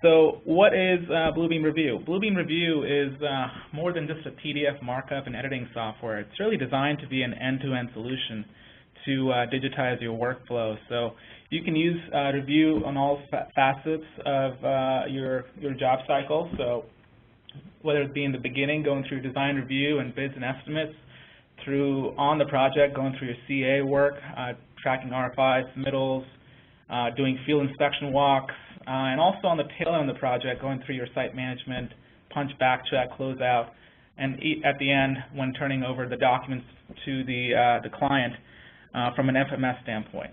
So what is Bluebeam Revu? Bluebeam Revu is more than just a PDF markup and editing software. It's really designed to be an end-to-end solution to digitize your workflow. So you can use Revu on all facets of your job cycle. So whether it be in the beginning, going through design review and bids and estimates, through on the project, going through your CA work, tracking RFIs, submittals, doing field inspection walks, and also on the tail end of the project, going through your site management, punch, back check, close out, and at the end, when turning over the documents to the client from an FMS standpoint.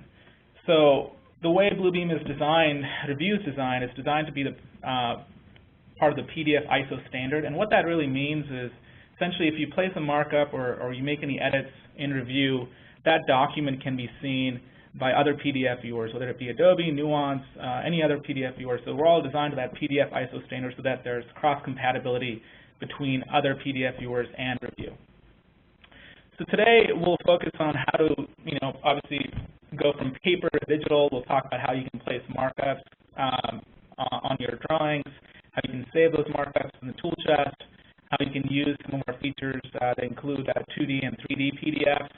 So the way Bluebeam is designed, Revu is designed, it's designed to be the part of the PDF ISO standard. And what that really means is, essentially, if you place a markup or you make any edits in Revu, that document can be seen by other PDF viewers, whether it be Adobe, Nuance, any other PDF viewer. So we're all designed to that PDF ISO standard so that there's cross-compatibility between other PDF viewers and Revu. So today we'll focus on how to, obviously go from paper to digital. We'll talk about how you can place markups on your drawings, how you can save those markups in the tool chest, how you can use some of our features that include 2D and 3D PDFs,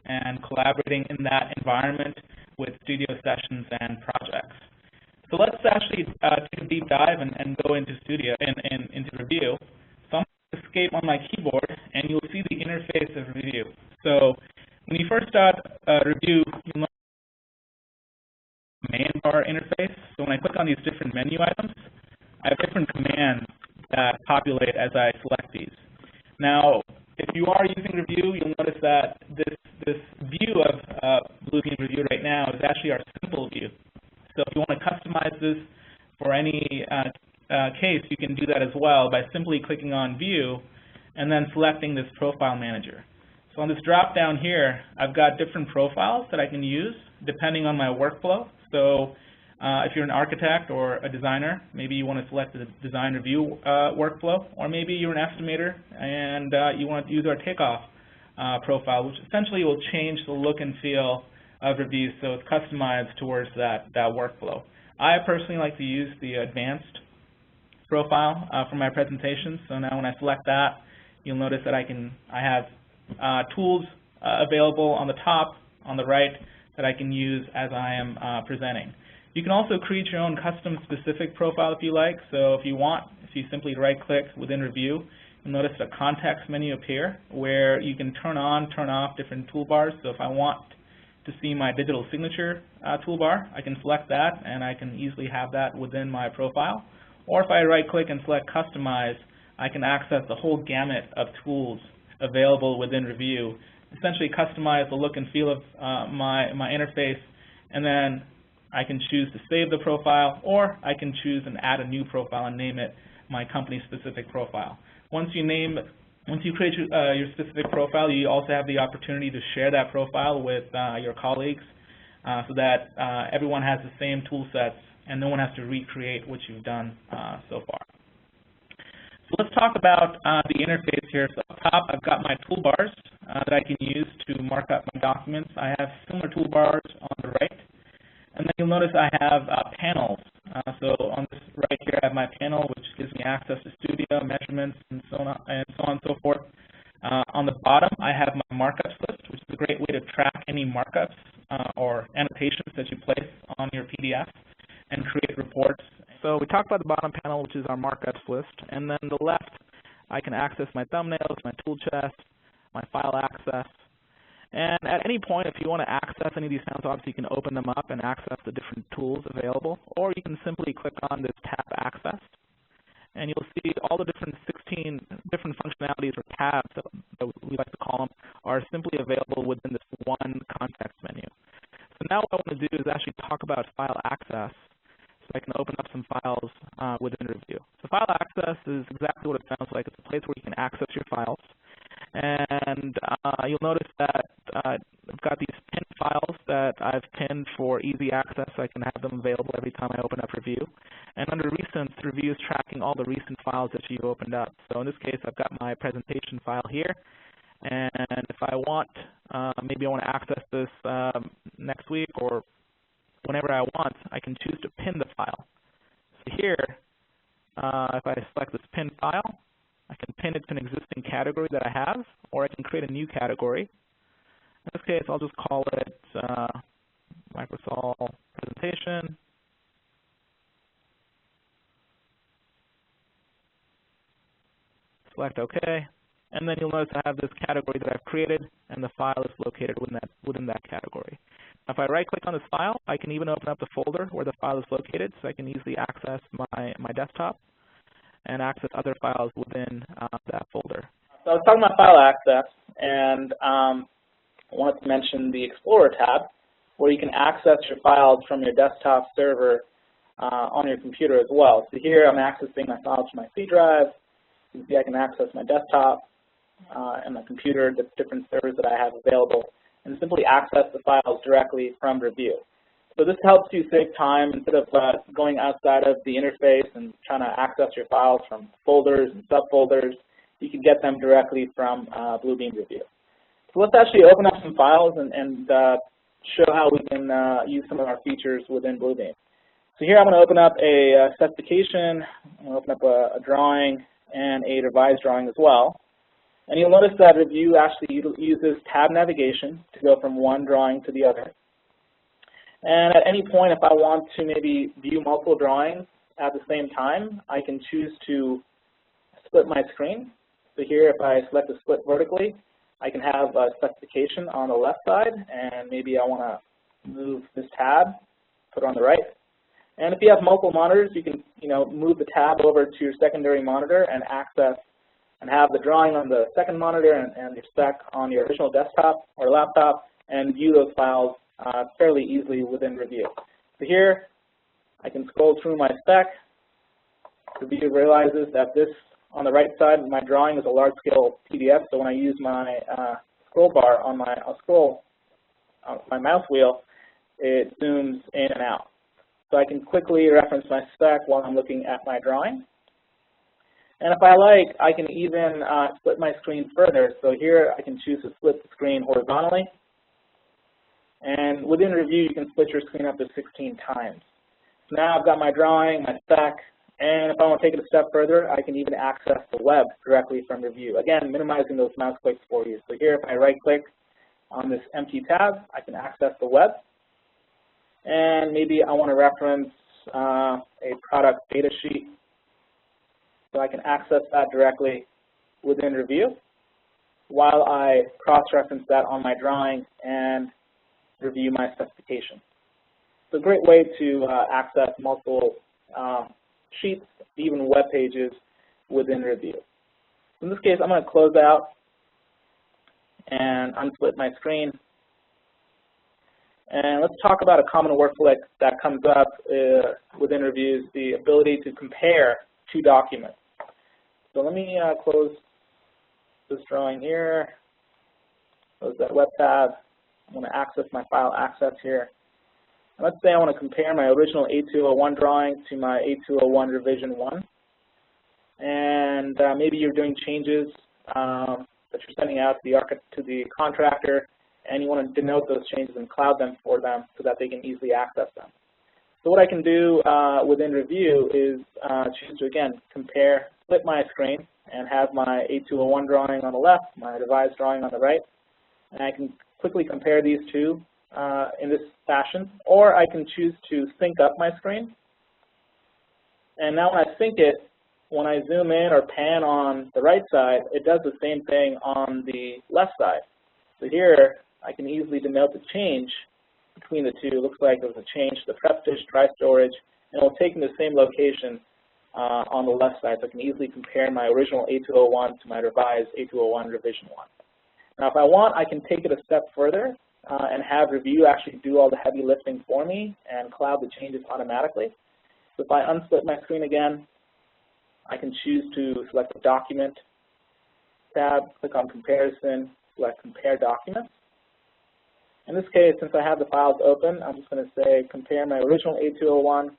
and collaborating in that environment with studio sessions and projects. So let's actually take a deep dive and go into Studio into Revu. So I'm going to escape on my keyboard, and you'll see the interface of Revu. So when you first start Revu, you'll notice the command bar interface. So when I click on these different menu items, I have different commands that populate as I select these. Now, if you are using Revu, you'll notice that this view of Bluebeam Revu right now is actually our simple view. So if you want to customize this for any case, you can do that as well by simply clicking on View and then selecting this Profile Manager. So on this drop down here, I've got different profiles that I can use depending on my workflow. So if you're an architect or a designer, maybe you want to select the design review workflow, or maybe you're an estimator and you want to use our takeoff profile, which essentially will change the look and feel of Revu so it's customized towards that workflow. I personally like to use the advanced profile for my presentations. So now when I select that, you'll notice that I have tools available on the top, on the right, that I can use as I am presenting. You can also create your own custom specific profile if you like. So if you simply right-click within Revu, you'll notice a context menu appear where you can turn on, turn off different toolbars. So if I want to see my digital signature toolbar, I can select that, and I can easily have that within my profile. Or if I right-click and select Customize, I can access the whole gamut of tools available within Revu, essentially customize the look and feel of my interface, and then I can choose to save the profile, or I can choose and add a new profile and name it my company-specific profile. Once you create your specific profile, you also have the opportunity to share that profile with your colleagues so that everyone has the same tool sets and no one has to recreate what you've done so far. So let's talk about the interface here. So up top, I've got my toolbars that I can use to mark up my documents. I have similar toolbars on the right. And then you'll notice I have panels. So on this right here, I have my panel, which gives me access to Studio, measurements, and so on and so forth. On the bottom, I have my markups list, which is a great way to track any markups or annotations that you place on your PDF and create reports. So we talked about the bottom panel, which is our markups list. And then the left, I can access my thumbnails, my tool chest, my file access. And at any point, if you want to access any of these panels, obviously you can open them up and access the different tools available, or you can simply click on this tab Access, and you'll see all the different 16 different functionalities or tabs that we like to call them are simply available within this one context menu. So now what I want to do is actually talk about file access, so I can open up some files within Revu. So file access is exactly what it sounds like. It's a place where you can access your files. And you'll notice that I've got these pinned files that I've pinned for easy access, so I can have them available every time I open up Revu. And under Recent, Revu is tracking all the recent files that you've opened up. So in this case, I've got my presentation file here. And if I want, maybe I want to access this next week or whenever I want, I can choose to pin the file. So here, if I select this pin file, I can pin it to an existing category that I have, or I can create a new category. In this case, I'll just call it Microsol presentation. Select OK, and then you'll notice I have this category that I've created, and the file is located within that category. If I right-click on this file, I can even open up the folder where the file is located, so I can easily access my desktop and access other files within that folder. So I was talking about file access, and I wanted to mention the Explorer tab, where you can access your files from your desktop server on your computer as well. So here I'm accessing my files from my C drive. You can see I can access my desktop and my computer, the different servers that I have available, and simply access the files directly from Revu. So this helps you save time instead of going outside of the interface and trying to access your files from folders and subfolders. You can get them directly from Bluebeam Revu. So let's actually open up some files and show how we can use some of our features within Bluebeam. So here I'm going to open up a specification, I'm going to open up a drawing and a revised drawing as well. And you'll notice that Revu actually uses tab navigation to go from one drawing to the other. And at any point, if I want to maybe view multiple drawings at the same time, I can choose to split my screen. So here, if I select the split vertically, I can have a specification on the left side, and maybe I want to move this tab, put it on the right. And if you have multiple monitors, you can move the tab over to your secondary monitor and access and have the drawing on the second monitor and your spec on your original desktop or laptop and view those files fairly easily within Revu. So here, I can scroll through my spec. Revu realizes that this on the right side of my drawing is a large-scale PDF, so when I use my scroll bar on my mouse wheel, it zooms in and out. So I can quickly reference my spec while I'm looking at my drawing. And if I like, I can even split my screen further. So here I can choose to split the screen horizontally. And within Revu, you can split your screen up to 16 times. So now I've got my drawing, my spec, and if I want to take it a step further, I can even access the web directly from Revu. Again, minimizing those mouse clicks for you. So here, if I right-click on this empty tab, I can access the web. And maybe I want to reference a product data sheet. So I can access that directly within Revu while I cross-reference that on my drawing and review my specification. It's a great way to access multiple sheets, even web pages within Revu. In this case, I'm going to close out and unsplit my screen. And let's talk about a common workflow that comes up within Revu, the ability to compare two documents. So let me close this drawing here, close that web tab. I'm going to access my file access here. And let's say I want to compare my original A201 drawing to my A201 revision 1. And maybe you're doing changes that you're sending out to the contractor, and you want to denote those changes and cloud them for them so that they can easily access them. So what I can do within Revu is choose to, again, split my screen and have my A201 drawing on the left, my revised drawing on the right. And I can quickly compare these two in this fashion, or I can choose to sync up my screen. And now when I sync it, when I zoom in or pan on the right side, it does the same thing on the left side. So here, I can easily denote the change between the two. It looks like there's a change to the prep stitch, dry storage, and it will take me to the same location on the left side, so I can easily compare my original A201 to my revised A201 revision 1. Now, if I want, I can take it a step further and have Revu actually do all the heavy lifting for me and cloud the changes automatically. So if I unsplit my screen again, I can choose to select the Document tab, click on Comparison, select Compare Documents. In this case, since I have the files open, I'm just going to say compare my original A201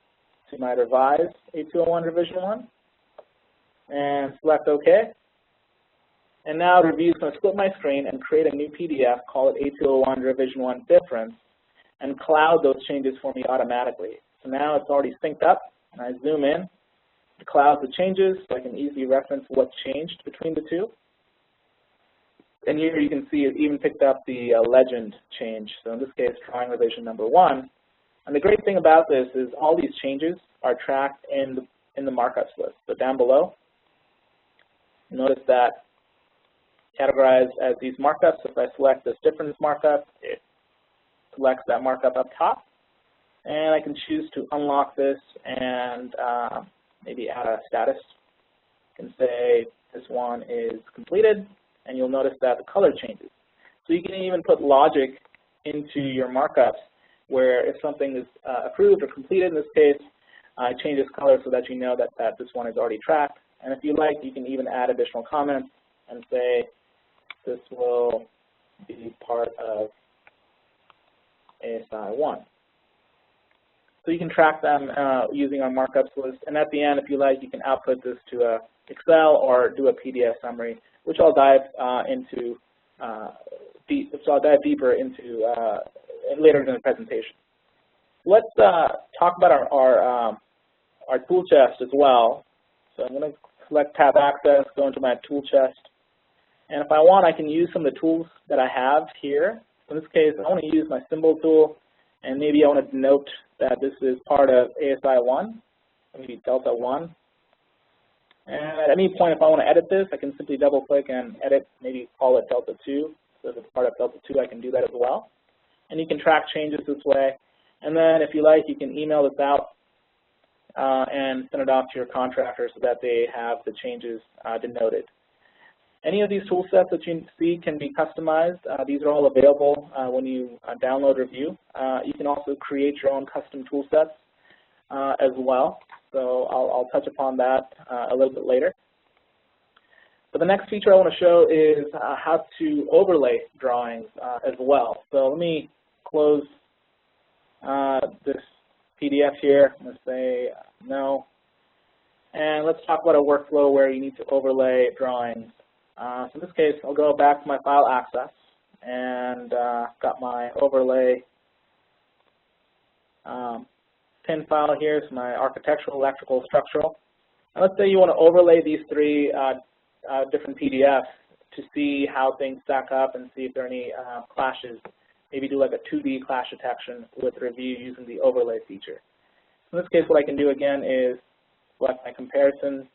to my revised A201 revision 1, and select OK. And now Revu is going to split my screen and create a new PDF, call it A201 revision 1 difference, and cloud those changes for me automatically. So now it's already synced up, and I zoom in, clouds the changes, so I can easily reference what changed between the two. And here you can see it even picked up the legend change. So in this case, drawing revision number 1. And the great thing about this is all these changes are tracked in the markups list. So down below, notice that categorized as these markups. If I select this difference markup, it selects that markup up top. And I can choose to unlock this and maybe add a status. I can say this one is completed, and you'll notice that the color changes. So you can even put logic into your markups where if something is approved or completed in this case, it changes color so that you know that this one is already tracked. And if you like, you can even add additional comments and say this will be part of ASI 1. So you can track them using our markups list. And at the end, if you like, you can output this to Excel or do a PDF summary, which I'll dive into. So I'll dive deeper into later in the presentation. Let's talk about our tool chest as well. So I'm going to select Tab Access, go into my tool chest, and if I want, I can use some of the tools that I have here. In this case, I want to use my symbol tool, and maybe I want to denote that this is part of ASI 1, maybe Delta 1. And at any point, if I want to edit this, I can simply double-click and edit, maybe call it Delta 2. So if it's part of Delta 2, I can do that as well. And you can track changes this way. And then if you like, you can email this out and send it off to your contractor so that they have the changes denoted. Any of these tool sets that you see can be customized. These are all available when you download Revu. You can also create your own custom tool sets as well. So I'll touch upon that a little bit later. But the next feature I want to show is how to overlay drawings as well. So let me close this PDF here. I'm going to say no. And let's talk about a workflow where you need to overlay drawings. So in this case, I'll go back to my file access and got my overlay pin file here. It's my architectural, electrical, structural. And let's say you want to overlay these three different PDFs to see how things stack up and see if there are any clashes. Maybe do like a 2D clash detection with Revu using the overlay feature. In this case, what I can do again is select my comparison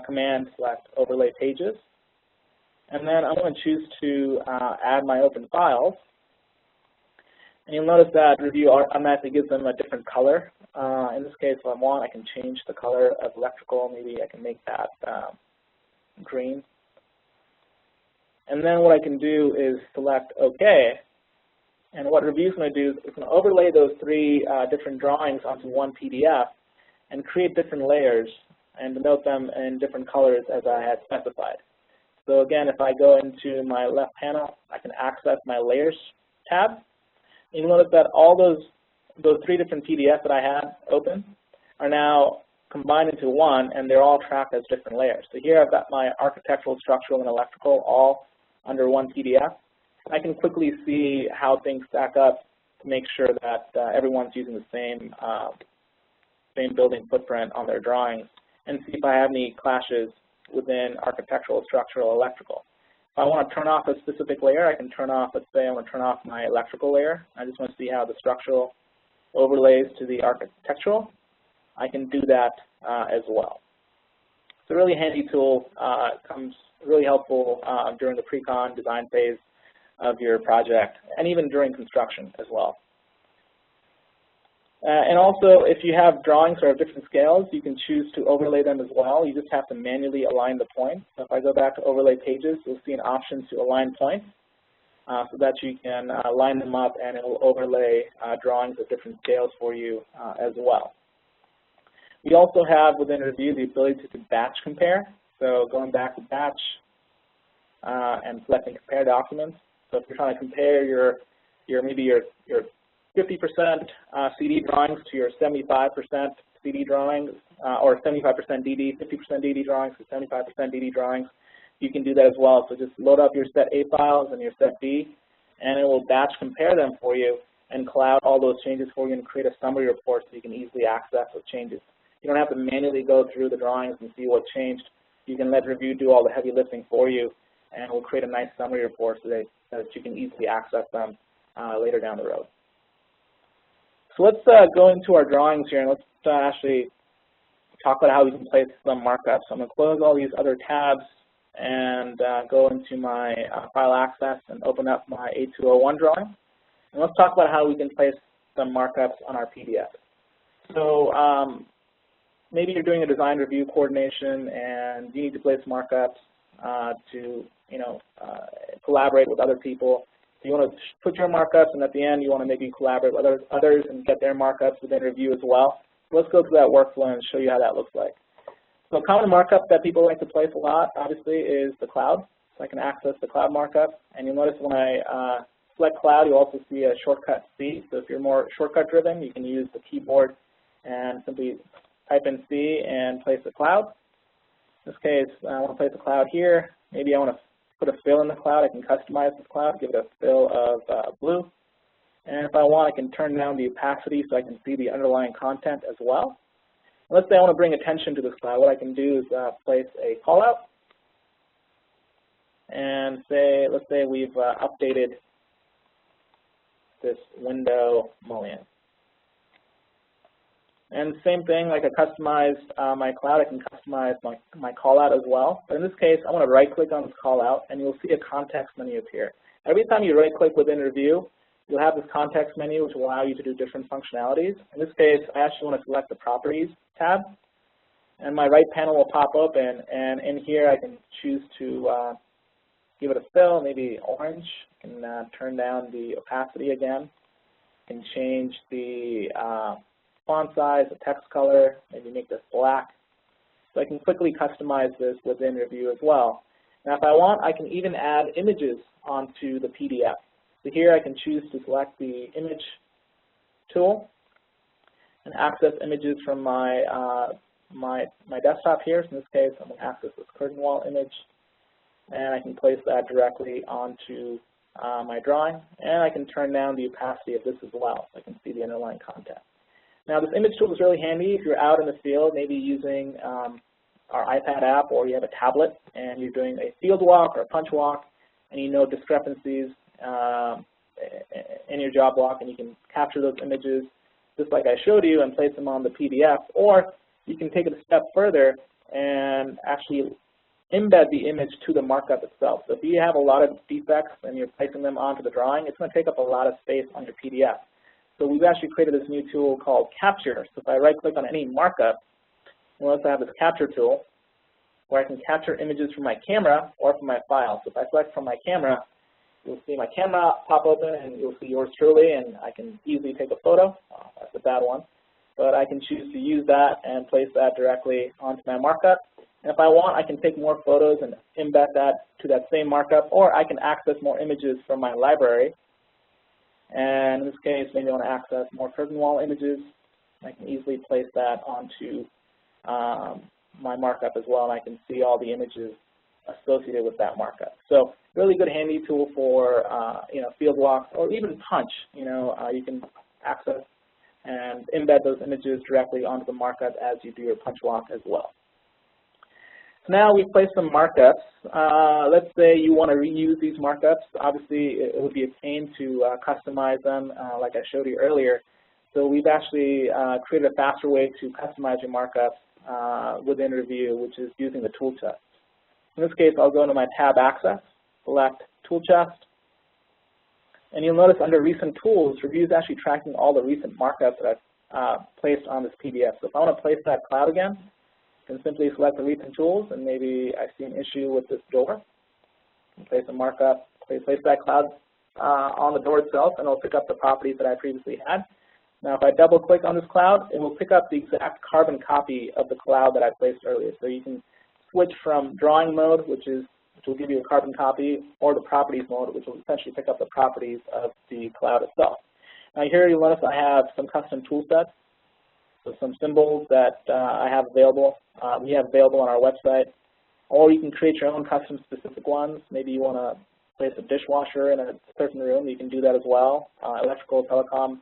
command, select overlay pages, and then I'm going to choose to add my open files. And you'll notice that Revu automatically gives them a different color. In this case, if I want, I can change the color of electrical. Maybe I can make that green. And then what I can do is select OK. And what Revu is going to do is it's going to overlay those three different drawings onto one PDF and create different layers and denote them in different colors as I had specified. So again, if I go into my left panel, I can access my Layers tab. You'll notice that all those three different PDFs that I had open are now combined into one, and they're all tracked as different layers. So here I've got my architectural, structural, and electrical all under one PDF. I can quickly see how things stack up to make sure that everyone's using the same building footprint on their drawings, and see if I have any clashes within architectural, structural, electrical. If I want to turn off a specific layer, I can turn off, let's say I want to turn off my electrical layer. I just want to see how the structural overlays to the architectural. I can do that as well. It's a really handy tool. Comes really helpful during the pre-con design phase of your project, and even during construction as well. And also, if you have drawings that are of different scales, you can choose to overlay them as well. You just have to manually align the points. So if I go back to overlay pages, you'll see an option to align points so that you can line them up, and it will overlay drawings of different scales for you as well. We also have within Revu the ability to batch compare. So going back to batch and selecting compare documents. So if you're trying to compare maybe your 50% CD drawings to your 75% CD drawings, or 75% DD, 50% DD drawings to 75% DD drawings, you can do that as well. So just load up your set A files and your set B, and it will batch compare them for you and cloud all those changes for you and create a summary report so you can easily access those changes. You don't have to manually go through the drawings and see what changed. You can let Revu do all the heavy lifting for you, and we'll create a nice summary report so that you can easily access them later down the road. So let's go into our drawings here, and let's actually talk about how we can place some markups. So I'm going to close all these other tabs and go into my file access and open up my A201 drawing. And let's talk about how we can place some markups on our PDF. So maybe you're doing a design review coordination and you need to place markups to collaborate with other people. You want to put your markups, and at the end you want to maybe collaborate with others and get their markups within Revu as well. So let's go through that workflow and show you how that looks like. So a common markup that people like to place a lot, obviously, is the cloud. So I can access the cloud markup. And you'll notice when I select cloud, you'll also see a shortcut C. So if you're more shortcut driven, you can use the keyboard and simply type in C and place the cloud. In this case, I want to place the cloud here. Maybe I want to put a fill in the cloud. I can customize this cloud, give it a fill of blue. And if I want, I can turn down the opacity so I can see the underlying content as well. And let's say I want to bring attention to this cloud. What I can do is place a callout and let's say we've updated this window mullion. And same thing, like I customized my cloud, I can customize my callout as well. But in this case, I want to right-click on this callout, and you'll see a context menu appear. Every time you right-click within Revu, you'll have this context menu, which will allow you to do different functionalities. In this case, I actually want to select the Properties tab, and my right panel will pop open, and in here I can choose to give it a fill, maybe orange. I can turn down the opacity again. I can change the font size, the text color, maybe make this black. So I can quickly customize this within Revu as well. Now if I want, I can even add images onto the PDF. So here I can choose to select the image tool and access images from my my desktop here. So in this case, I'm going to access this curtain wall image, and I can place that directly onto my drawing, and I can turn down the opacity of this as well, so I can see the underlying content. Now this image tool is really handy if you're out in the field, maybe using our iPad app, or you have a tablet and you're doing a field walk or a punch walk, and you know discrepancies in your job walk, and you can capture those images just like I showed you and place them on the PDF, or you can take it a step further and actually embed the image to the markup itself. So if you have a lot of defects and you're placing them onto the drawing, it's going to take up a lot of space on your PDF. So we've actually created this new tool called Capture. So if I right-click on any markup, you'll also have this Capture tool where I can capture images from my camera or from my file. So if I select from my camera, you'll see my camera pop open, and you'll see yours truly, and I can easily take a photo. Oh, that's a bad one. But I can choose to use that and place that directly onto my markup. And if I want, I can take more photos and embed that to that same markup, or I can access more images from my library. And in this case, maybe I want to access more curtain wall images. I can easily place that onto my markup as well, and I can see all the images associated with that markup. So really good handy tool for field walks or even punch. You can access and embed those images directly onto the markup as you do your punch walk as well. So now we've placed some markups. Let's say you want to reuse these markups. Obviously, it would be a pain to customize them like I showed you earlier. So we've actually created a faster way to customize your markups within Revu, which is using the tool chest. In this case, I'll go into my tab Access, select Tool Chest, and you'll notice under Recent Tools, Revu is actually tracking all the recent markups that I've placed on this PDF. So if I want to place that cloud again, I can simply select the Recent Tools, and maybe I see an issue with this door. Place a markup, place that cloud on the door itself, and it'll pick up the properties that I previously had. Now if I double click on this cloud, it will pick up the exact carbon copy of the cloud that I placed earlier. So you can switch from drawing mode, which will give you a carbon copy, or the properties mode, which will essentially pick up the properties of the cloud itself. Now here you'll notice I have some custom tool sets, so some symbols that I have available. We have available on our website, or you can create your own custom specific ones. Maybe you want to place a dishwasher in a certain room, you can do that as well. Electrical, telecom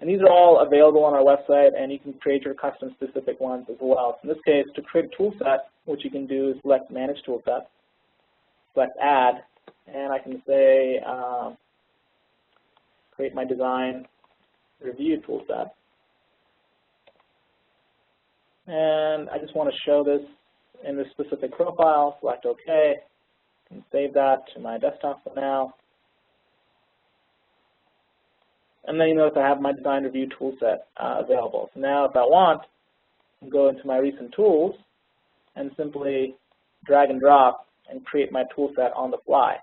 And these are all available on our website, and you can create your custom specific ones as well. So in this case, to create a tool set, what you can do is select Manage Toolset, select Add, and I can say create my design review toolset. And I just want to show this in this specific profile, select OK, and save that to my desktop for now. And then you notice I have my design review toolset available. So now if I want, I can go into my recent tools and simply drag and drop and create my toolset on the fly.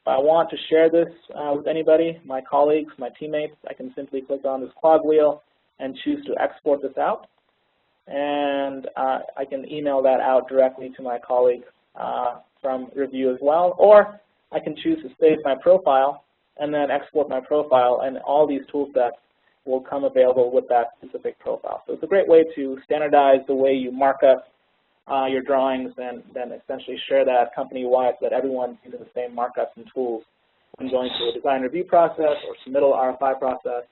If I want to share this with anybody, my colleagues, my teammates, I can simply click on this cog wheel and choose to export this out. And I can email that out directly to my colleagues from Revu as well. Or I can choose to save my profile and then export my profile, and all these tool sets will come available with that specific profile. So it's a great way to standardize the way you mark up your drawings and then essentially share that company-wide so that everyone's using the same markups and tools when going through a design review process or submittal RFI process.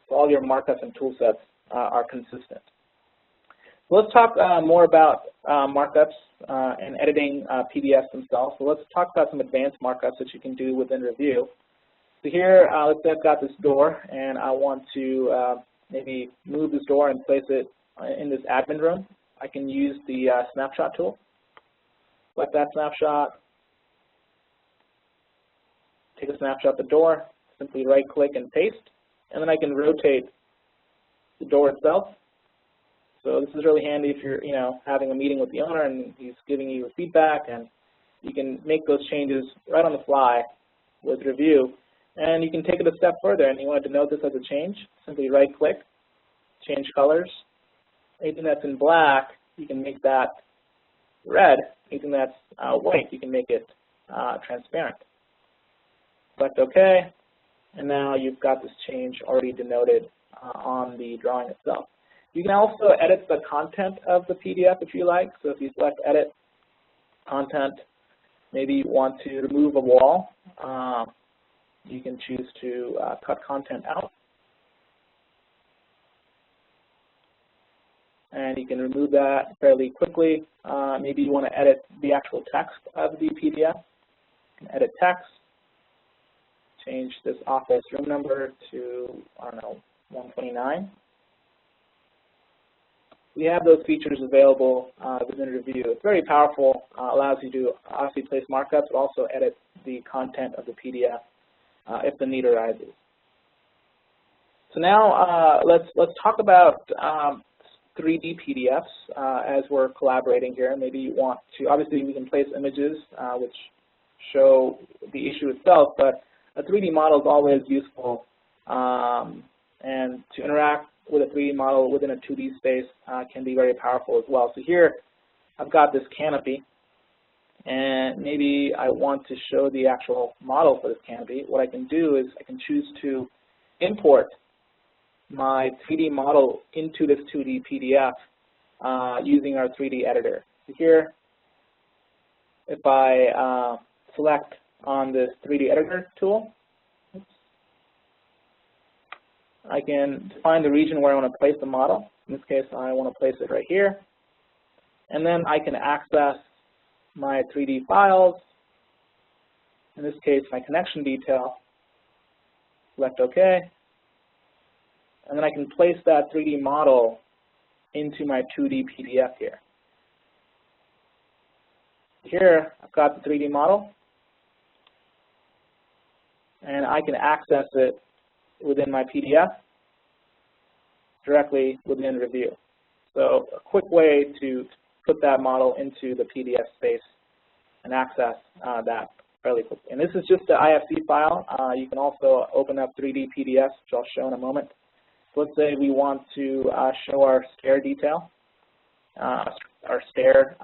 So all your markups and tool sets are consistent. So let's talk more about markups and editing PDFs themselves. So let's talk about some advanced markups that you can do within Revu. So here, let's say I've got this door, and I want to maybe move this door and place it in this admin room. I can use the snapshot tool. Select that snapshot, take a snapshot of the door, simply right-click and paste, and then I can rotate the door itself. So this is really handy if you're, having a meeting with the owner and he's giving you feedback, and you can make those changes right on the fly with Revu. And you can take it a step further, and you want to denote this as a change. Simply right-click, change colors. Anything that's in black, you can make that red. Anything that's white, you can make it transparent. Select OK, and now you've got this change already denoted on the drawing itself. You can also edit the content of the PDF if you like. So if you select Edit, Content, maybe you want to remove a wall. You can choose to cut content out. And you can remove that fairly quickly. Maybe you want to edit the actual text of the PDF. You can edit text, change this office room number to, 129. We have those features available within Revu. It's very powerful, allows you to obviously place markups, but also edit the content of the PDF if the need arises. So now let's talk about 3D PDFs as we're collaborating here. Maybe you want to, obviously we can place images which show the issue itself, but a 3D model is always useful, and to interact with a 3D model within a 2D space can be very powerful as well. So here I've got this canopy, and maybe I want to show the actual model for this canopy. What I can do is I can choose to import my 3D model into this 2D PDF using our 3D editor. So here, if I select on this 3D editor tool, I can define the region where I want to place the model. In this case, I want to place it right here. And then I can access my 3D files, in this case, my connection detail, select OK, and then I can place that 3D model into my 2D PDF here. Here, I've got the 3D model, and I can access it within my PDF directly within Revu. So a quick way to put that model into the PDF space and access that fairly quickly. And this is just the IFC file. You can also open up 3D PDFs, which I'll show in a moment. So let's say we want to show our stair detail, our stair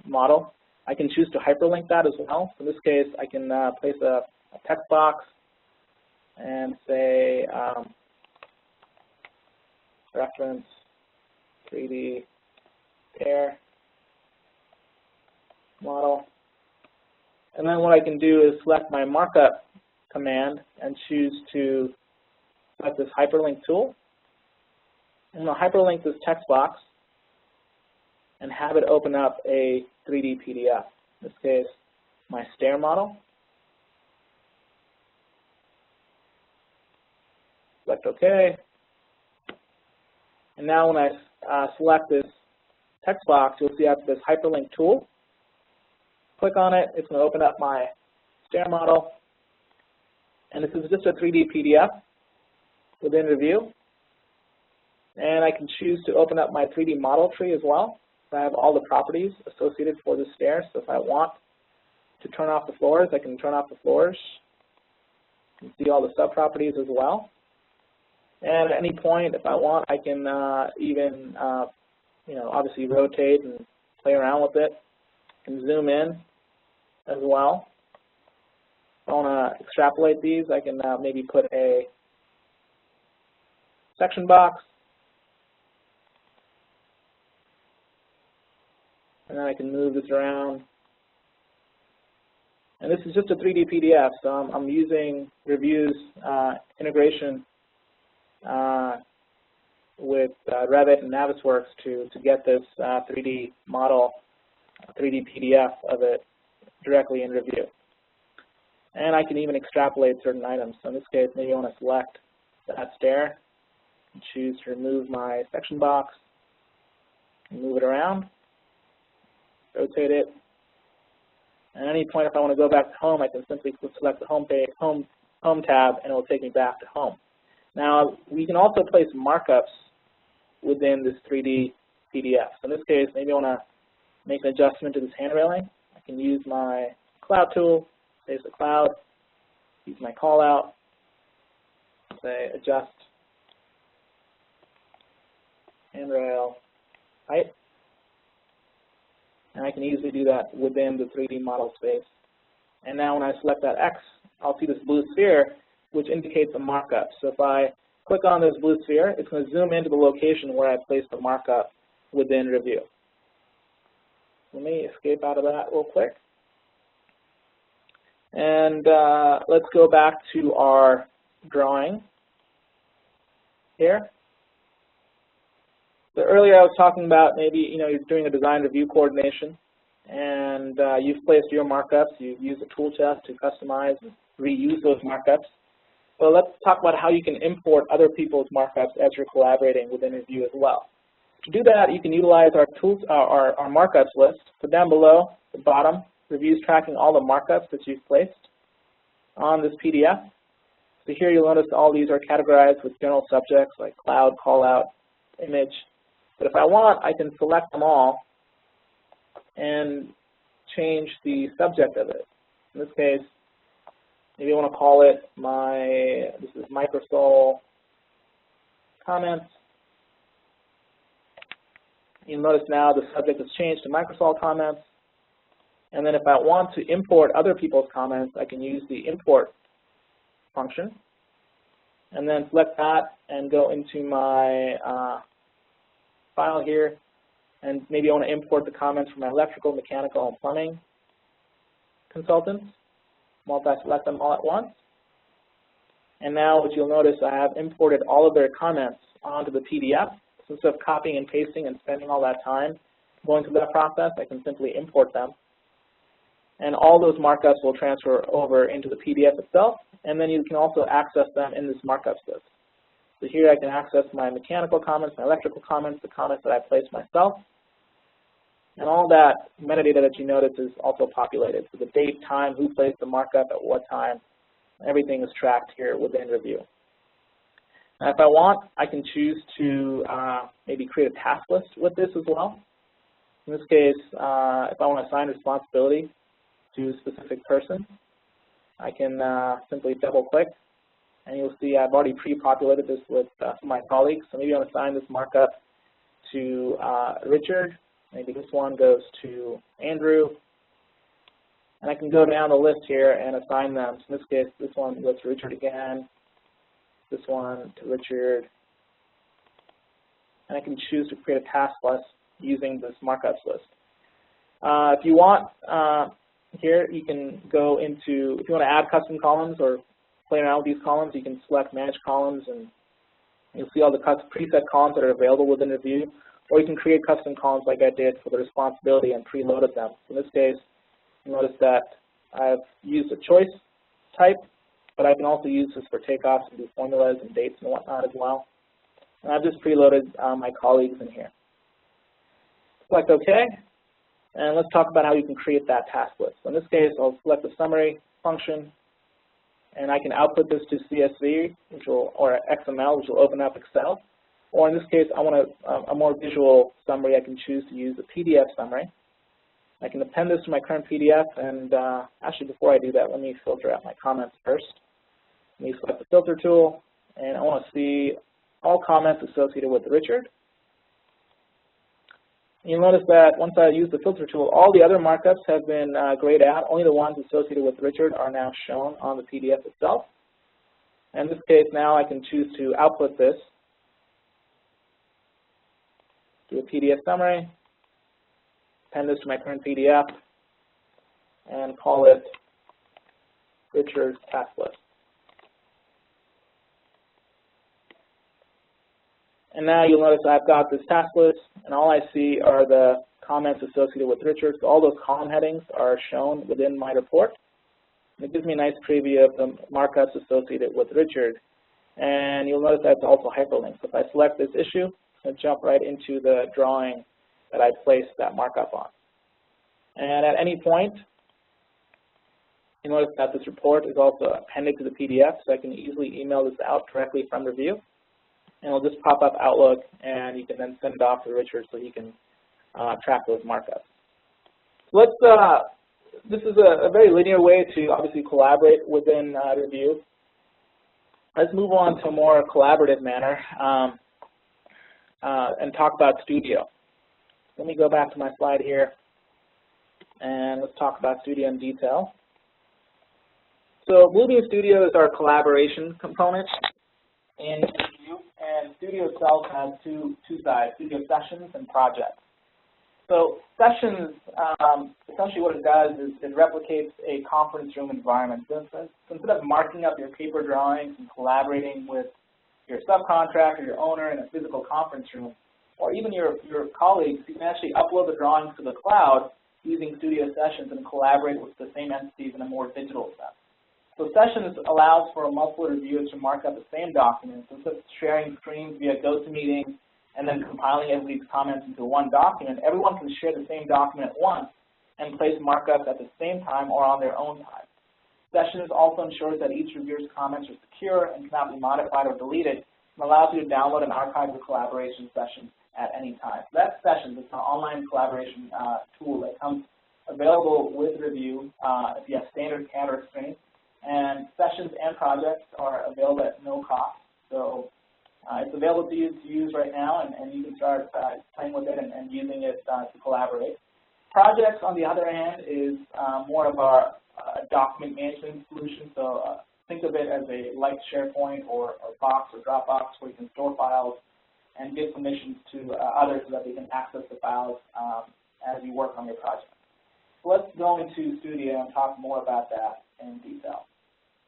model. I can choose to hyperlink that as well. So in this case, I can place a text box and say reference 3D stair model. And then what I can do is select my markup command and choose to select this hyperlink tool. I'm going to hyperlink this text box and have it open up a 3D PDF. In this case, my stair model. Select OK. And now when I select this text box, you'll see I have this hyperlink tool. Click on it, it's going to open up my stair model. And this is just a 3D PDF within Revu. And I can choose to open up my 3D model tree as well. So I have all the properties associated for the stair. So if I want to turn off the floors, I can turn off the floors. You can see all the sub-properties as well. And at any point, if I want, I can even, obviously rotate and play around with it. I can zoom in as well. If I want to extrapolate these, I can maybe put a section box. And then I can move this around. And this is just a 3D PDF, so I'm using Revu's integration with Revit and Navisworks to get this 3D model, 3D PDF of it directly in Revu. And I can even extrapolate certain items. So in this case, maybe I want to select that stair and choose to remove my section box and move it around, rotate it. And at any point, if I want to go back to home, I can simply select the home page, home tab, and it will take me back to home. Now, we can also place markups within this 3D PDF. So in this case, maybe I want to make an adjustment to this hand railing. I can use my cloud tool, place a cloud, use my callout, say adjust handrail height. And I can easily do that within the 3D model space. And now when I select that X, I'll see this blue sphere, which indicates a markup. So if I click on this blue sphere, it's going to zoom into the location where I placed the markup within Revu. Let me escape out of that real quick. And let's go back to our drawing here. So earlier I was talking about maybe you're doing a design review coordination, and you've placed your markups. You've used a tool chest to customize and reuse those markups. So let's talk about how you can import other people's markups as you're collaborating within Revu as well. To do that, you can utilize our tools, our markups list. So down below, the bottom, Revu's tracking all the markups that you've placed on this PDF. So here you'll notice all these are categorized with general subjects like cloud, callout, image. But if I want, I can select them all and change the subject of it. In this case, maybe I want to call it this is Microsol comments. You'll notice now the subject has changed to Microsol comments. And then if I want to import other people's comments, I can use the import function. And then select that and go into my file here. And maybe I want to import the comments from my electrical, mechanical, and plumbing consultants. Multi-select them all at once. And now what you'll notice, I have imported all of their comments onto the PDF. So instead of copying and pasting and spending all that time going through that process, I can simply import them. And all those markups will transfer over into the PDF itself, and then you can also access them in this markups list. So here I can access my mechanical comments, my electrical comments, the comments that I placed myself, and all that metadata that you notice is also populated. So the date, time, who placed the markup at what time, everything is tracked here within Revu. Now if I want, I can choose to maybe create a task list with this as well. In this case, if I want to assign responsibility to a specific person, I can simply double click, and you'll see I've already pre-populated this with my colleagues. So maybe I want to assign this markup to Richard. Maybe this one goes to Andrew. And I can go down the list here and assign them. So in this case, this one goes to Richard again, this one to Richard. And I can choose to create a task list using this markups list. If you want, here you can go into, if you want to add custom columns or play around with these columns, you can select Manage Columns and You'll see all the preset columns that are available within Revu, or you can create custom columns like I did for the responsibility and preloaded them. In this case, you notice that I've used a choice type, but I can also use this for takeoffs and do formulas and dates and whatnot as well. And I've just preloaded my colleagues in here. Select OK, and let's talk about how you can create that task list. So in this case, I'll select the summary function, and I can output this to CSV, or XML, which will open up Excel. Or in this case, I want a more visual summary. I can choose to use a PDF summary. I can append this to my current PDF, and actually before I do that, let me filter out my comments first. Let me select the filter tool, and I want to see all comments associated with Richard. You'll notice that once I use the filter tool, all the other markups have been grayed out. Only the ones associated with Richard are now shown on the PDF itself. In this case, now I can choose to output this to a PDF summary, append this to my current PDF, and call it Richard's task list. And now you'll notice I've got this task list, and all I see are the comments associated with Richard. So all those column headings are shown within my report. And it gives me a nice preview of the markups associated with Richard. And you'll notice that's also hyperlinked. So if I select this issue, it's going to jump right into the drawing that I placed that markup on. And at any point, you notice that this report is also appended to the PDF, so I can easily email this out directly from Revu. And it'll just pop up Outlook, and you can then send it off to Richard so he can track those markups. Let's, this is a very linear way to obviously collaborate within Revu. Let's move on to a more collaborative manner and talk about Studio. Let me go back to my slide here, and let's talk about Studio in detail. So Bluebeam Studio is our collaboration component in Revu, and Studio itself has two sides, Studio Sessions and Projects. So Sessions, essentially what it does is it replicates a conference room environment. So instead of marking up your paper drawings and collaborating with your subcontractor, your owner in a physical conference room, or even your colleagues, you can actually upload the drawings to the cloud using Studio Sessions and collaborate with the same entities in a more digital sense. So Sessions allows for multiple reviewers to mark up the same document. So instead of sharing screens via GoToMeeting and then compiling everybody's comments into one document, everyone can share the same document at once and place markups at the same time or on their own time. Sessions also ensures that each reviewer's comments are secure and cannot be modified or deleted, and allows you to download and archive your collaboration sessions at any time. So that's Sessions. It's an online collaboration tool that comes available with Revu if you have standard CAD or Extreme. And Sessions and Projects are available at no cost. So it's available to use right now, and you can start playing with it and using it to collaborate. Projects, on the other hand, is more of our document management solution. So think of it as a like SharePoint or Box or Dropbox where you can store files and give permissions to others so that they can access the files as you work on your project. So let's go into Studio and talk more about that in detail.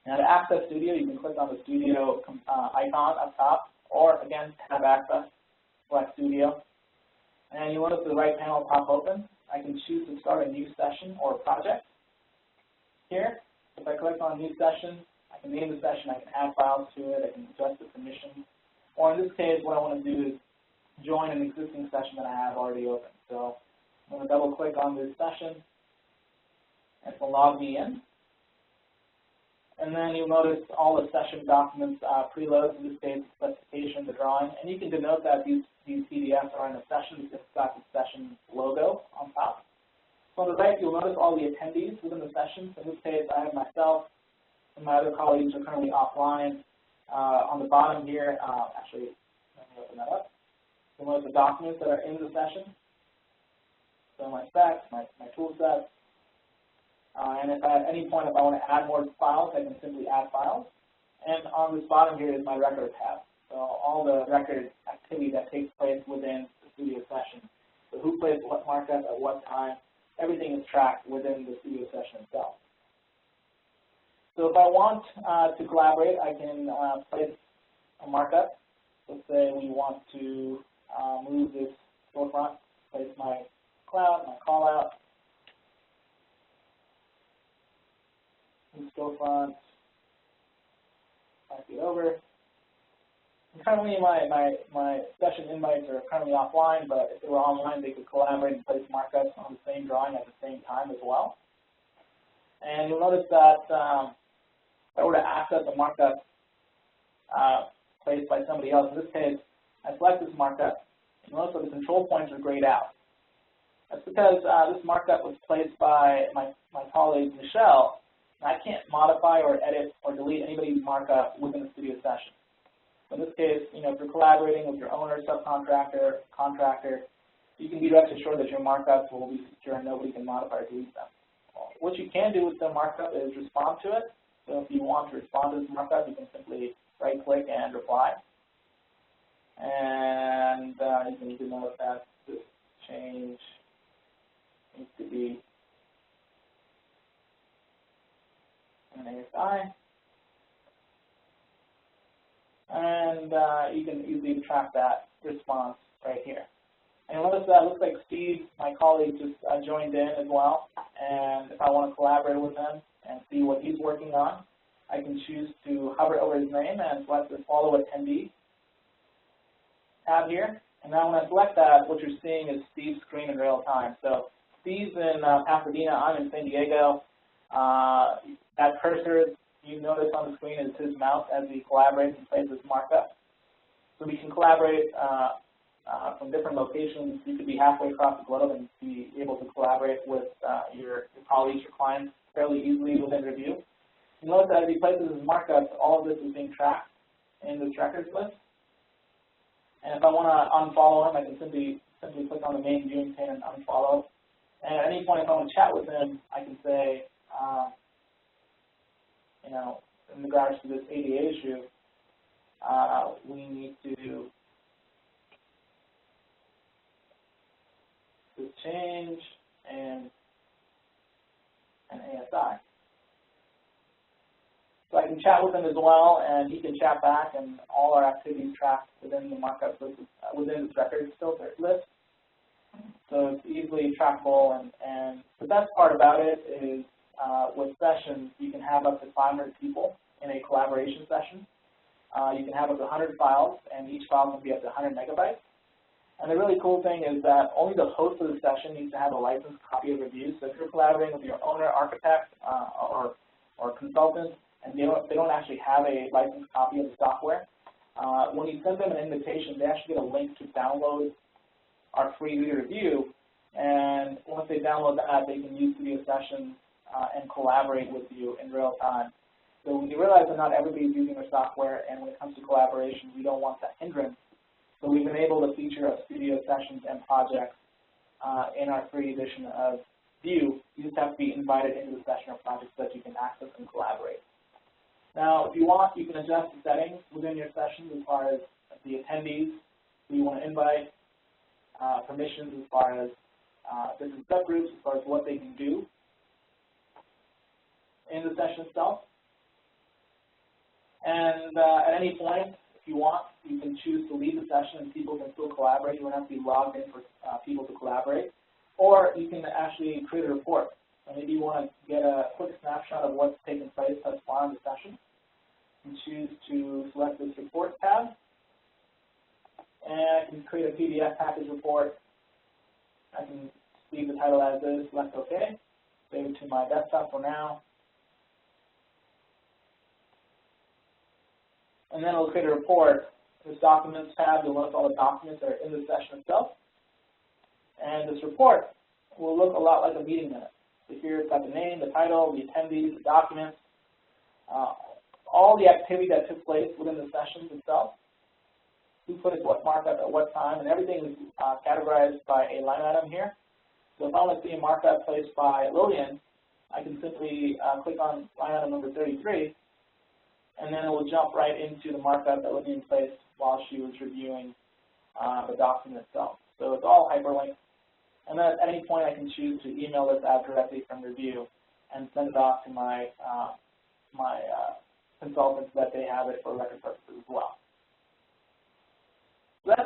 Now to access Studio, you can click on the Studio icon up top, or again, tab access, select Studio. And you'll notice the right panel pop open. I can choose to start a new session or a project. Here, if I click on New Session, I can name the session, I can add files to it, I can adjust the permissions. Or in this case, what I want to do is join an existing session that I have already open. So I'm going to double click on this session, and it will log me in. And then you'll notice all the session documents preload, in this case, the specification, the drawing, and you can denote that these PDFs are in a session because it's got the session logo on top. So on the right, you'll notice all the attendees within the session. So in this case, I have myself and my other colleagues are currently offline. On the bottom here, actually, let me open that up. You'll notice the documents that are in the session. So my specs, my tool sets. And if at any point, if I want to add more files, I can simply add files. And on this bottom here is my record tab. So all the record activity that takes place within the Studio session. So who plays what markup at what time, everything is tracked within the Studio session itself. So if I want to collaborate, I can place a markup let's say we want to move this storefront, place my cloud, my callout, move storefront, back it over. And currently my session invites are currently offline, but if they were online, they could collaborate and place markups on the same drawing at the same time as well. And you'll notice that if I were to access a markup placed by somebody else, in this case, I select this markup, and notice that the control points are grayed out. That's because this markup was placed by my colleague, Michelle, and I can't modify or edit or delete anybody's markup within the studio session. So in this case, if you're collaborating with your owner, subcontractor, contractor, you can be rest assured that your markups will be secure and nobody can modify or delete them. What you can do with the markup is respond to it. So if you want to respond to this markup, you can simply right-click and reply. And you can note that this change needs to be an ASI. And you can easily track that response right here. And notice that it looks like Steve, my colleague, just joined in as well. And if I want to collaborate with him and see what he's working on, I can choose to hover over his name and select the Follow Attendee tab here. And now when I select that, what you're seeing is Steve's screen in real time. So Steve's in Pasadena, I'm in San Diego. That cursor you notice on the screen is his mouse as he collaborates and plays this markup. So we can collaborate from different locations. You could be halfway across the globe and be able to collaborate with your colleagues, your clients fairly easily within Revu. You notice that as he places his markups, all of this is being tracked in this records list. And if I want to unfollow him, I can simply click on the main viewing pane and unfollow. And at any point, if I want to chat with him, I can say, in regards to this ADA issue, we need to change and an ASI. So I can chat with him as well, and he can chat back, and all our activities tracked within the markup list, within this records filter list. So it's easily trackable, and the best part about it is with sessions, you can have up to 500 people in a collaboration session. You can have up to 100 files, and each file can be up to 100 megabytes. And the really cool thing is that only the host of the session needs to have a licensed copy of Revu. So if you're collaborating with your owner, architect, or consultant, and they don't actually have a licensed copy of the software, when you send them an invitation, they actually get a link to download our free reader review. And once they download that, they can use Studio Sessions and collaborate with you in real time. So when you realize that not everybody's using our software, and when it comes to collaboration, we don't want that hindrance. So we've been able to feature a Studio Sessions and projects in our free edition of View. You just have to be invited into the session or project so that you can access and collaborate. Now, if you want, you can adjust the settings within your sessions as far as the attendees who you want to invite, permissions as far as different subgroups, as far as what they can do in the session itself. And at any point, if you want, you can choose to leave the session and people can still collaborate. You don't have to be logged in for people to collaborate. Or you can actually create a report. And maybe you want to get a quick snapshot of what's taken place thus far in the session. You can choose to select this report tab. And I can create a PDF package report. I can leave the title as is, select OK. Save it to my desktop for now. And then it'll create a report. This Documents tab, you'll notice all the documents that are in the session itself. And this report will look a lot like a meeting minute. So here it's got the name, the title, the attendees, the documents, all the activity that took place within the sessions itself, who put what markup at what time, and everything is categorized by a line item here. So if I want to see a markup placed by Lillian, I can simply click on line item number 33, and then it will jump right into the markup that Lillian placed while she was reviewing the document itself. So it's all hyperlinked. And then at any point, I can choose to email this out directly from Revu and send it off to my consultants so that they have it for record purposes as well.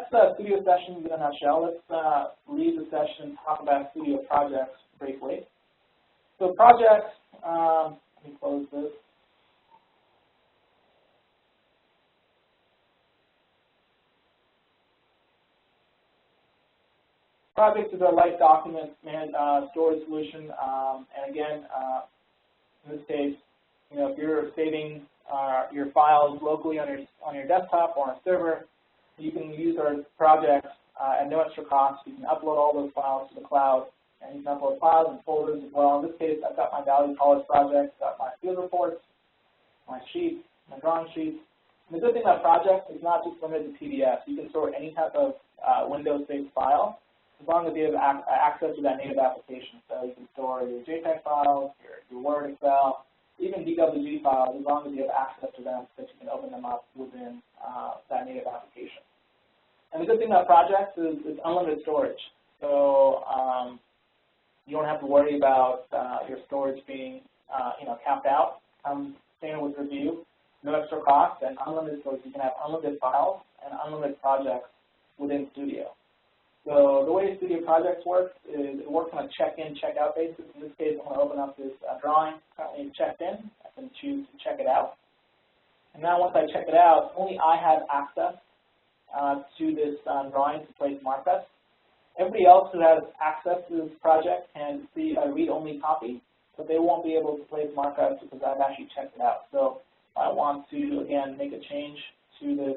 Studio sessions in a nutshell. Let's leave the session and talk about Studio projects briefly. So projects, let me close this. Projects is our light document storage solution, and again, in this case, if you're saving your files locally on your desktop or on a server, you can use our projects at no extra cost. You can upload all those files to the cloud, and you can upload files and folders as well. In this case, I've got my Valley College project, got my field reports, my sheets, my drawing sheets. And the good thing about projects is not just limited to PDF. You can store any type of Windows-based file, as long as you have access to that native application. So you can store your JPEG files, your Word, Excel, even DWG files, as long as you have access to them, so that you can open them up within that native application. And the good thing about projects is it's unlimited storage. So you don't have to worry about your storage being capped out. Standard with Revu, no extra cost, and unlimited storage. You can have unlimited files and unlimited projects within Studio. So the way Studio Projects works is it works on a check-in, check-out basis. In this case, I'm going to open up this drawing. Currently checked in. I can choose to check it out. And now once I check it out, only I have access to this drawing to place markups. Everybody else who has access to this project can see a read-only copy, but they won't be able to place markups because I've actually checked it out. So I want to, again, make a change to this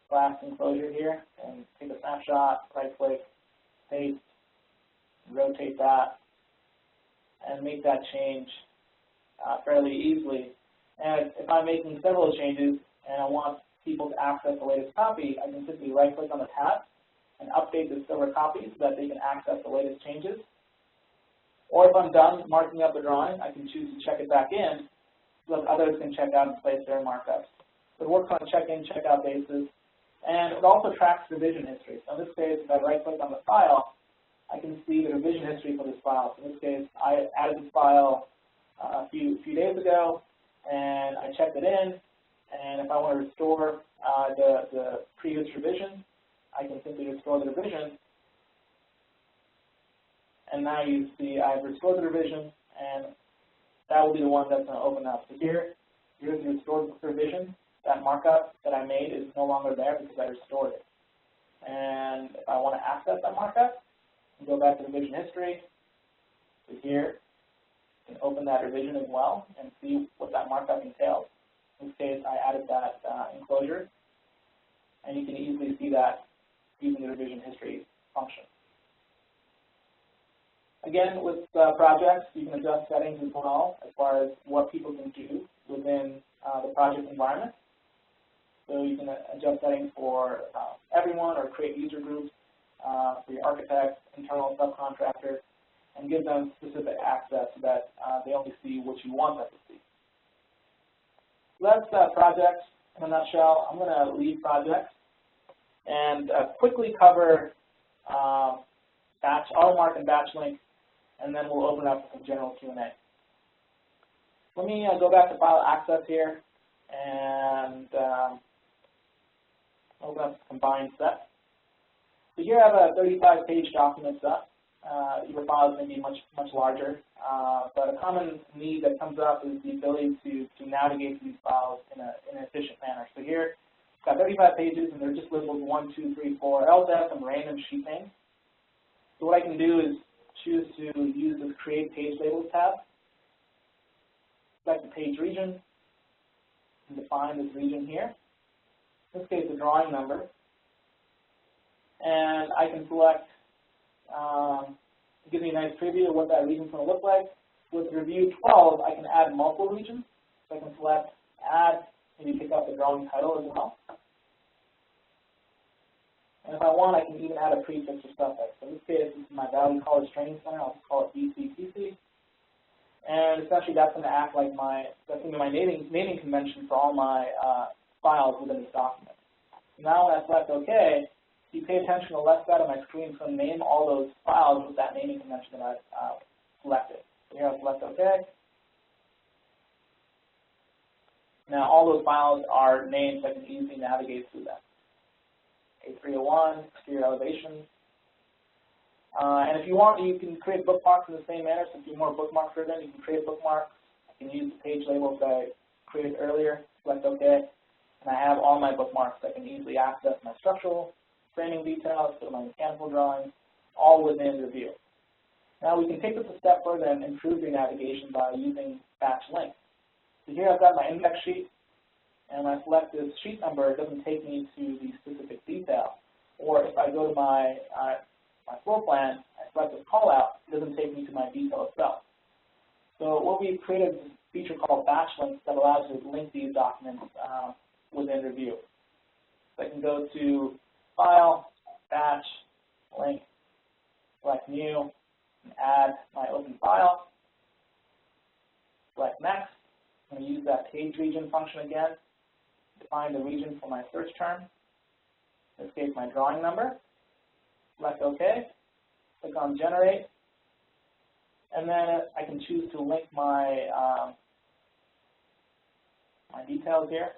glass enclosure here and take a snapshot, right-click, paste, rotate that, and make that change fairly easily. And if I'm making several changes and I want people to access the latest copy, I can simply right-click on the tab and update the silver copy so that they can access the latest changes. Or if I'm done marking up the drawing, I can choose to check it back in so that others can check out and place their markups. So it works on a check-in, check-out basis. And it also tracks revision history. So in this case, if I right-click on the file, I can see the revision history for this file. So in this case, I added this file a few days ago, and I checked it in. And if I want to restore the previous revision, I can simply restore the revision. And now you see I've restored the revision, and that will be the one that's going to open up. So here's the restored revision. That markup that I made is no longer there because I restored it. And if I want to access that markup, I can go back to revision history. So here, you can open that revision as well and see what that markup entails. In this case, I added that enclosure, and you can easily see that using the revision history function. Again, with projects, you can adjust settings as well as far as what people can do within the project environment. So you can adjust settings for everyone or create user groups for your architect, internal subcontractor, and give them specific access so that they only see what you want them to see. So that's projects in a nutshell. I'm going to leave projects and quickly cover AutoMark and batch link, and then we'll open up some general Q&A. Let me go back to file access here and open up the combined set. So here I have a 35-page document set. Your files may be much larger, but a common need that comes up is the ability to navigate these files in an efficient manner. So here it's got 35 pages, and they're just labeled 1, 2, 3, 4. I also have some random sheet names. So what I can do is choose to use this Create Page Labels tab. Select the page region and define this region here. In this case, the drawing number. And I can select, give me a nice preview of what that region is going to look like. With Review 12, I can add multiple regions. So I can select Add, maybe pick up the drawing title as well. And if I want, I can even add a prefix or suffix. So in this case, this is my Valley College Training Center. I'll just call it VCTC. And essentially, that's going to act like that's going to be my naming convention for all my files within this document. Now when I select OK, you pay attention to the left side of my screen. It's going to name all those files with that naming convention that I've selected. So here I'll select OK. Now all those files are named so I can easily navigate through them. A301, exterior elevations. And if you want, you can create bookmarks in the same manner. So if you're more bookmark driven, you can create bookmarks. You can use the page labels that I created earlier, select OK. And I have all my bookmarks. I can easily access my structural framing details, so my mechanical drawings, all within Revu. Now we can take this a step further and improve your navigation by using batch links. So here I've got my index sheet, and when I select this sheet number, it doesn't take me to the specific detail. Or if I go to my floor plan, I select this callout, it doesn't take me to my detail itself. So what we've created is a feature called batch links that allows you to link these documents within Revu. So I can go to File, Batch, Link, select New, and add my open file. Select Next. I'm going to use that page region function again. Define the region for my search term. In this case, my drawing number. Select OK. Click on Generate. And then I can choose to link my my details here.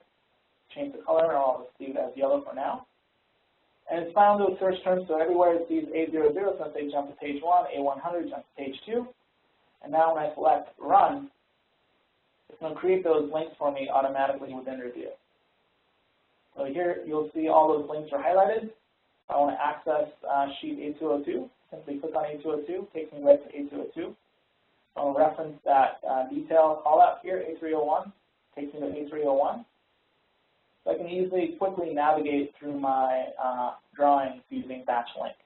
Change the color, and I'll just leave it as yellow for now. And it's found those search terms, so everywhere it sees A00, it's going to say jump to page 1, A100, jump to page 2. And now when I select Run, it's going to create those links for me automatically within Revu. So here you'll see all those links are highlighted. If I want to access sheet A202, simply click on A202, takes me right to A202. I'll reference that detail callout here, A301, takes me to A301. So I can easily, quickly navigate through my drawings using batch link.